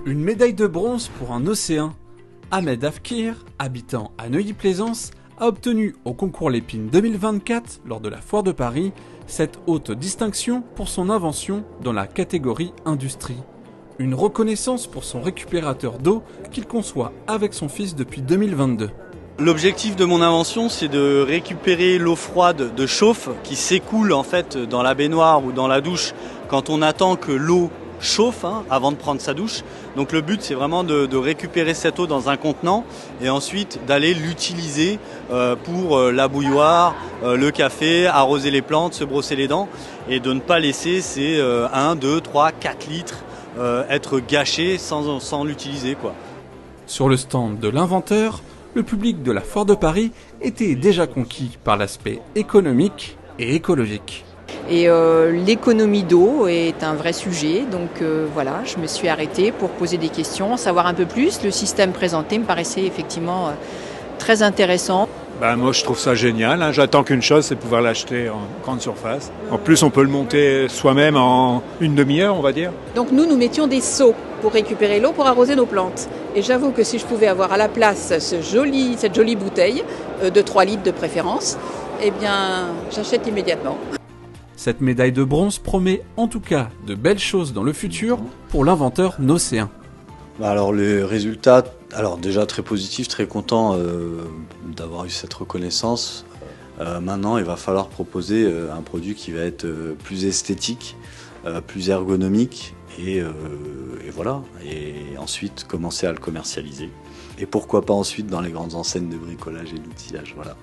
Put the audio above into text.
Une médaille de bronze pour un océan. Ahmed Afkir, habitant à Neuilly-Plaisance, a obtenu au concours Lépine 2024, lors de la Foire de Paris, cette haute distinction pour son invention dans la catégorie industrie. Une reconnaissance pour son récupérateur d'eau qu'il conçoit avec son fils depuis 2022. L'objectif de mon invention, c'est de récupérer l'eau froide de chauffe qui s'écoule en fait dans la baignoire ou dans la douche quand on attend que l'eau chauffe avant de prendre sa douche. Donc le but, c'est vraiment de récupérer cette eau dans un contenant et ensuite d'aller l'utiliser pour la bouilloire, le café, arroser les plantes, se brosser les dents et de ne pas laisser ces 1, 2, 3, 4 litres être gâchés sans l'utiliser, quoi. Sur le stand de l'inventeur, le public de la Foire de Paris était déjà conquis par l'aspect économique et écologique. Et l'économie d'eau est un vrai sujet, donc voilà, je me suis arrêtée pour poser des questions, en savoir un peu plus. Le système présenté me paraissait effectivement très intéressant. Moi je trouve ça génial, J'attends qu'une chose, c'est pouvoir l'acheter en grande surface. En plus on peut le monter soi-même en une demi-heure, on va dire. Donc nous mettions des seaux pour récupérer l'eau pour arroser nos plantes. Et j'avoue que si je pouvais avoir à la place cette jolie bouteille, de 3 litres de préférence, eh bien j'achète immédiatement. Cette médaille de bronze promet en tout cas de belles choses dans le futur pour l'inventeur nocéen. Alors les résultats, déjà très positif, très content d'avoir eu cette reconnaissance. Maintenant, il va falloir proposer un produit qui va être plus esthétique, plus ergonomique et voilà. Et ensuite commencer à le commercialiser. Et pourquoi pas ensuite dans les grandes enseignes de bricolage et d'outillage, voilà.